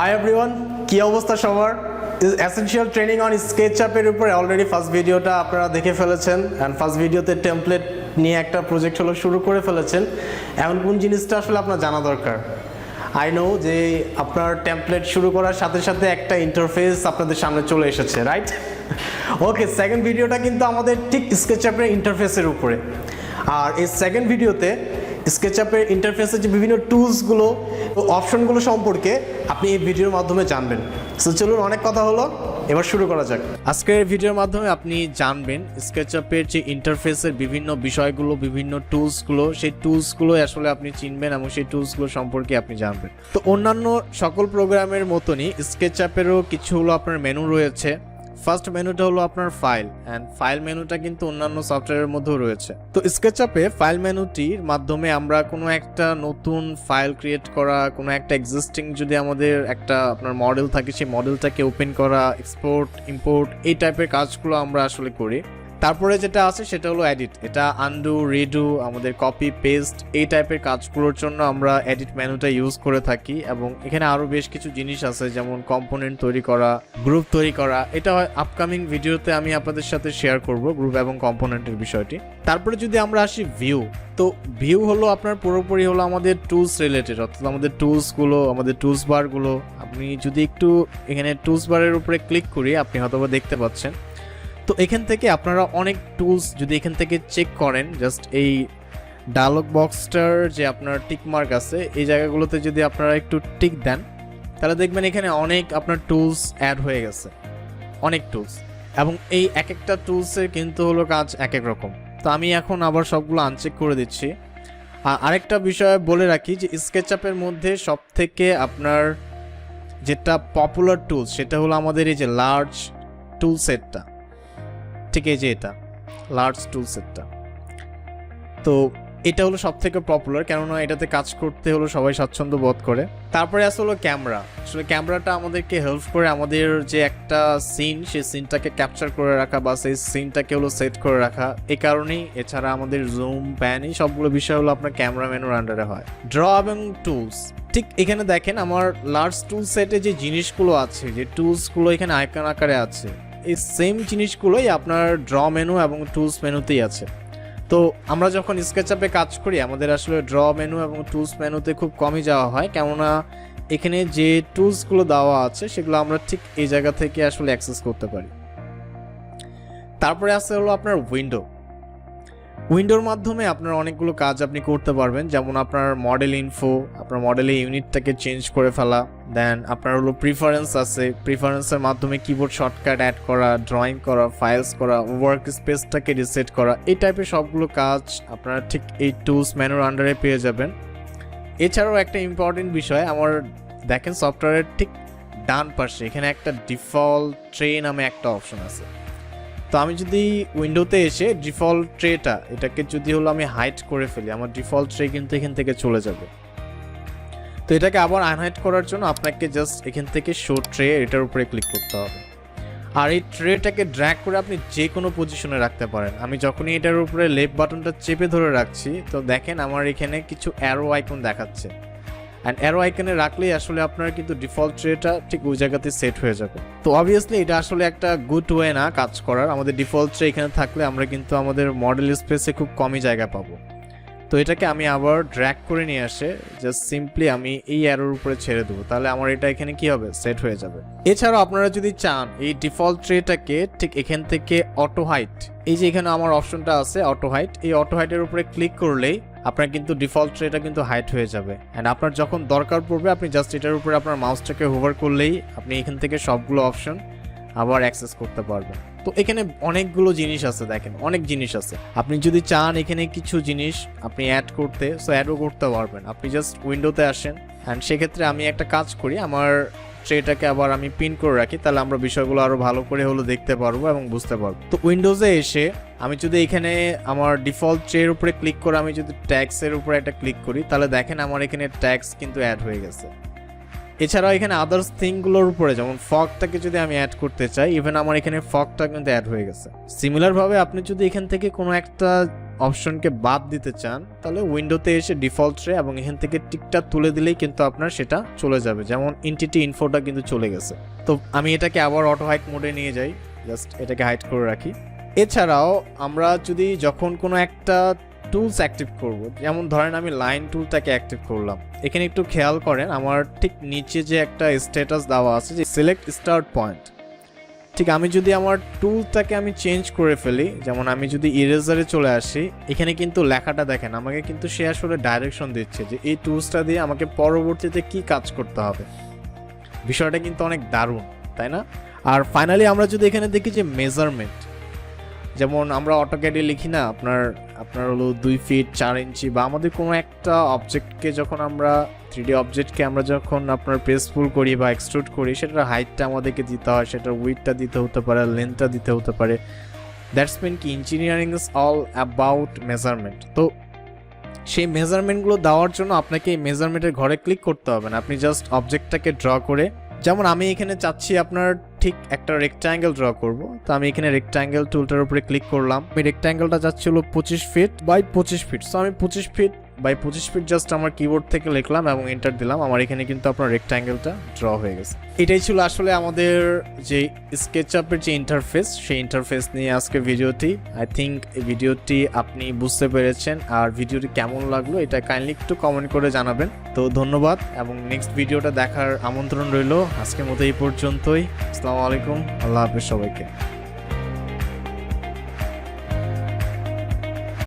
Hi everyone, কি অবস্থা সবার? এসেনশিয়াল ট্রেনিং অন স্কেচআপ এর উপরে অলরেডি ফার্স্ট ভিডিওটা আপনারা দেখে ফেলেছেন এন্ড ফার্স্ট ভিডিওতে টেমপ্লেট নিয়ে একটা প্রজেক্ট হলো শুরু করে ফেলেছেন। এখন কোন জিনিসটা আসলে আপনার জানা দরকার? আই নো যে আপনার টেমপ্লেট শুরু করার সাথে সাথে একটা ইন্টারফেস আপনাদের সামনে চলে এসেছে, রাইট? ওকে, সেকেন্ড ভিডিওটা কিন্তু আমাদের ঠিক স্কেচআপের ইন্টারফেসের উপরে। আর এই সেকেন্ড ভিডিওতে স্কেচআপের ইন্টারফেসের যে বিভিন্ন টুলসগুলো ও অপশনগুলো সম্পর্কে আপনি এই ভিডিওর মাধ্যমে জানবেন। সো চলুন, অনেক কথা হলো, এবার শুরু করা যাক। আজকের ভিডিওর মাধ্যমে আপনি জানবেন স্কেচআপের যে ইন্টারফেসের বিভিন্ন বিষয়গুলো, বিভিন্ন টুলসগুলো, সেই টুলসগুলো আসলে আপনি চিনবেন এবং সেই টুলসগুলো সম্পর্কে আপনি জানবেন। তো অন্যান্য সকল প্রোগ্রামের মতনই স্কেচআপেরও কিছু হলো আপনার মেনু রয়েছে। ফার্স্ট মেনুটা হলো আপনার ফাইল, অ্যান্ড ফাইল মেনুটা কিন্তু অন্যান্য সফটওয়্যারের মধ্যেও রয়েছে। তো স্কেচআপে ফাইল মেনুটির মাধ্যমে আমরা কোনো একটা নতুন ফাইল ক্রিয়েট করা, কোনো একটা এক্সিস্টিং যদি আমাদের একটা আপনার মডেল থাকে, সেই মডেলটাকে ওপেন করা, এক্সপোর্ট, ইম্পোর্ট, এই টাইপের কাজগুলো আমরা আসলে করি। তারপরে যেটা আছে সেটা হলো এডিট। এটা আনডু, রিডু, আমাদের কপি পেস্ট, এই টাইপের কাজগুলোর জন্য আমরা এডিট মেনুটা ইউজ করে থাকি। এবং এখানে আরও বেশ কিছু জিনিস আছে, যেমন কম্পোনেন্ট তৈরি করা, গ্রুপ তৈরি করা। এটা হয় আপকামিং ভিডিওতে আমি আপনাদের সাথে শেয়ার করব গ্রুপ এবং কম্পোনেন্টের বিষয়টি। তারপরে যদি আমরা আসি ভিউ, তো ভিউ হলো আপনার পুরোপুরি হলো আমাদের টুলস রিলেটেড, অর্থাৎ আমাদের টুলসগুলো, আমাদের টুলস বারগুলো। আপনি যদি একটু এখানে টুলস বারের উপরে ক্লিক করি, আপনি হয়তো দেখতে পাচ্ছেন। তো এখান থেকে আপনারা অনেক টুলস যদি এখান থেকে চেক করেন, জাস্ট এই ডায়লগ বক্সটার যে আপনার টিক মার্ক আছে, এই জায়গাগুলোতে যদি আপনারা একটু টিক দেন, তাহলে দেখবেন এখানে অনেক আপনার টুলস অ্যাড হয়ে গেছে, অনেক টুলস। এবং এই এক একটা টুলসের কিন্তু হলো কাজ এক এক রকম। তো আমি এখন আবার সবগুলো আনচেক করে দিচ্ছি। আর আরেকটা বিষয় বলে রাখি যে স্কেচআপের মধ্যে সব থেকে আপনার যেটা পপুলার টুলস, সেটা হলো আমাদের এই যে লার্জ টুল সেটটা। ঠিক এই যে এটা লার্জ টুল সেটটা, তো এটা হলো সব থেকে পপুলার, কেননা এটাতে কাজ করতে হলো সবাই স্বাচ্ছন্দ্য বোধ করে। তারপরে আসলে ক্যামেরা। আসলে ক্যামেরাটা আমাদেরকে হেল্প করে আমাদের যে একটা সিন, সেই সিনটাকে ক্যাপচার করে রাখা বা সেই সিনটাকে হলো সেট করে রাখা। এই কারণেই, এছাড়া আমাদের জুম, প্যান, এই সবগুলো বিষয় হলো আপনার ক্যামেরা মেনুর আন্ডারে হয়। ড্র এবং টুলস, ঠিক এখানে দেখেন আমার লার্জ টুল সেটে যে জিনিসগুলো আছে, যে টুলসগুলো এখানে আইকন আকারে আছে, এই সেম জিনিসগুলোই আপনার ড্র মেনু এবং টুলস মেনুতেই আছে। তো আমরা যখন স্কেচআপে কাজ করি, আমাদের আসলে ড্র মেনু এবং টুলস মেনুতে খুব কমই যাওয়া হয়, কেননা এখানে যে টুলসগুলো দেওয়া আছে সেগুলো আমরা ঠিক এই জায়গা থেকে আসলে অ্যাক্সেস করতে পারি। তারপরে আসলে হলো আপনার উইন্ডো। উইন্ডোর মাধ্যমে আপনার অনেকগুলো কাজ আপনি করতে পারবেন, যেমন আপনার মডেল ইনফো, আপনার মডেলের ইউনিটটাকে চেঞ্জ করে ফেলা। দেন আপনার হলো প্রিফারেন্স আছে, প্রিফারেন্সের মাধ্যমে কিবোর্ড শর্টকাট অ্যাড করা, ড্রয়িং করা, ফাইলস করা, ওয়ার্ক স্পেসটাকে রিসেট করা, এই টাইপের সবগুলো কাজ আপনারা ঠিক এই টুলস মেনুর আন্ডারে পেয়ে যাবেন। এছাড়াও একটা ইম্পর্টেন্ট বিষয়, আমার দেখেন সফটওয়্যারের ঠিক ডান পাশে এখানে একটা ডিফল্ট ট্রে নামে একটা অপশন আছে। তো আমি যদি উইন্ডোতে এসে ডিফল্ট ট্রেটা, এটাকে যদি হলো আমি হাইড করে ফেলি, আমার ডিফল্ট ট্রে কিন্তু এখান থেকে চলে যাবে। তো এটাকে আবার আনহাইড করার জন্য আপনাকে জাস্ট এখান থেকে শো ট্রে, এটার উপরে ক্লিক করতে হবে। আর এই ট্রেটাকে ড্র্যাগ করে আপনি যে কোনো পজিশনে রাখতে পারেন। আমি যখনই এটার উপরে লেফট বাটনটা চেপে ধরে রাখছি, তো দেখেন আমার এখানে কিছু অ্যারো আইকন দেখাচ্ছে, অ্যান্ড অ্যারো আইকনে রাখলেই আসলে আপনার কিন্তু ডিফল্ট ট্রেটা ঠিক ওই জায়গাতে সেট হয়ে যাবে। তো অবভিয়াসলি এটা আসলে একটা গুড ওয়ে না কাজ করার। আমাদের ডিফল্ট ট্রে এখানে থাকলে আমরা কিন্তু আমাদের মডেল স্পেসে খুব কমই জায়গা পাবো। তো এটাকে আমি আবার ড্র্যাগ করে নিয়ে আসে জাস্ট সিম্পলি আমি এই অ্যারোর উপরে ছেড়ে দেবো, তাহলে আমার এটা এখানে কি হবে, সেট হয়ে যাবে। এছাড়াও আপনারা যদি চান এই ডিফল্ট ট্রেটাকে ঠিক এখান থেকে অটো হাইট, এই যে এখানে আমার অপশনটা আছে অটো হাইট, এই অটো হাইটের উপরে ক্লিক করলেই আপনার কিন্তু ডিফল্ট ট্রেটা কিন্তু হাইট হয়ে যাবে। অ্যান্ড আপনার যখন দরকার পড়বে, আপনি জাস্ট এটার উপরে আপনার মাউসটাকে হোভার করলেই আপনি এখান থেকে সবগুলো অপশন আবার অ্যাক্সেস করতে পারবেন। তো এখানে অনেকগুলো জিনিস আছে, দেখেন অনেক জিনিস আছে। আপনি যদি চান এখানে কিছু জিনিস আপনি অ্যাড করতে, সো অ্যাডও করতে পারবেন। আপনি জাস্ট উইন্ডোতে আসেন, অ্যান্ড সেক্ষেত্রে আমি একটা কাজ করি, আমার ট্রেটাকে আবার আমি পিন করে রাখি, তাহলে আমরা বিষয়গুলো আরো ভালো করে হলো দেখতে পারবো এবং বুঝতে পারবো। তো উইন্ডোজে এসে আমি যদি এখানে আমার ডিফল্ট ট্রের উপরে ক্লিক করে আমি যদি ট্যাক্সের উপরে একটা ক্লিক করি, তাহলে দেখেন আমার এখানে ট্যাক্স কিন্তু অ্যাড হয়ে গেছে। এছাড়াও এখানে আদার্স থিংগুলোর উপরে যেমন ফগটাকে যদি আমি অ্যাড করতে চাই, ইভেন আমার এখানে ফগটা কিন্তু অ্যাড হয়ে গেছে। সিমিলার ভাবে আপনি যদি এখান থেকে কোনো একটা অপশনকে বাদ দিতে চান তাহলে উইন্ডোতে এসে ডিফল্ট রে এবং এখান থেকে টিকটা তুলে দিলেই কিন্তু আপনার সেটা চলে যাবে। যেমন এন্টিটি ইনফোটা কিন্তু চলে গেছে। তো আমি এটাকে আবার অটো হাইড মোডে নিয়ে যাই, জাস্ট এটাকে হাইড করে রাখি। এছাড়াও আমরা যদি যখন কোনো একটা টুলস অ্যাক্টিভ করব, যেমন ধরেন আমি লাইন টুলটাকে অ্যাক্টিভ করলাম, এখানে একটু খেয়াল করেন আমার ঠিক নিচে যে একটা স্ট্যাটাস দেওয়া আছে যে সিলেক্ট স্টার্ট পয়েন্ট, ঠিক আমি যদি আমার টুলটাকে আমি চেঞ্জ করে ফেলি, যেমন আমি যদি ইরেজারে চলে আসি, এখানে কিন্তু লেখাটা দেখেন আমাকে কিন্তু সে আসলে ডাইরেকশন দিচ্ছে যে এই টুলসটা দিয়ে আমাকে পরবর্তীতে কি কাজ করতে হবে। বিষয়টা কিন্তু অনেক দারুণ, তাই না? আর ফাইনালি আমরা যদি এখানে দেখি যে মেজারমেন্ট, যেমন আমরা অটোক্যাডে লিখি না আপনার হলো 2 ফিট 4 ইঞ্চি, বা আমাদের কোনো একটা অবজেক্টকে যখন আমরা 3D অবজেক্টকে আমরা যখন আপনার প্রেসফুল করি বা এক্সট্রুড করি, সেটার হাইটটা আমাদেরকে দিতে হয়, সেটার উইডথটা দিতে হতে পারে, লেন্থটা দিতে হতে পারে। দ্যাটস মিন কি engineering is all about measurement. তো সেই মেজারমেন্টগুলো দেওয়ার জন্য আপনাকে এই মেজারমেন্টের ঘরে ক্লিক করতে হবে না, আপনি জাস্ট অবজেক্টটাকে ড্র করে, যেমন আমি এখানে চাচ্ছি আপনার ঠিক একটা রেক্ট্যাঙ্গেল ড্র করব, তো আমি এখানে রেক্ট্যাঙ্গেল টুলটার উপরে ক্লিক করলাম। আমি রেক্ট্যাঙ্গেলটা যাচ্ছে হলো 25 ফিট বাই 25 ফিট, সো আমি 25 ফিট বাই 25 ফিট জাস্ট আমার কিবোর্ড থেকে লিখলাম এবং এন্টার দিলাম। আমার এখানে কিন্তু আপনার রেক্ট্যাঙ্গেলটা ড্র হয়ে গেছে। এটাই ছিল আসলে আমাদের যে স্কেচআপের যে ইন্টারফেস, সেই ইন্টারফেস নিয়ে আজকে ভিডিওটি। আই থিঙ্ক এই ভিডিওটি আপনি বুঝতে পেরেছেন, আর ভিডিওটি কেমন লাগলো এটা কাইন্ডলি একটু কমেন্ট করে জানাবেন। তো ধন্যবাদ এবং নেক্সট ভিডিওটা দেখার আমন্ত্রণ রইল। আজকের মতো এই পর্যন্তই। আসসালামু আলাইকুম, আল্লাহ হাফেজ সবাইকে।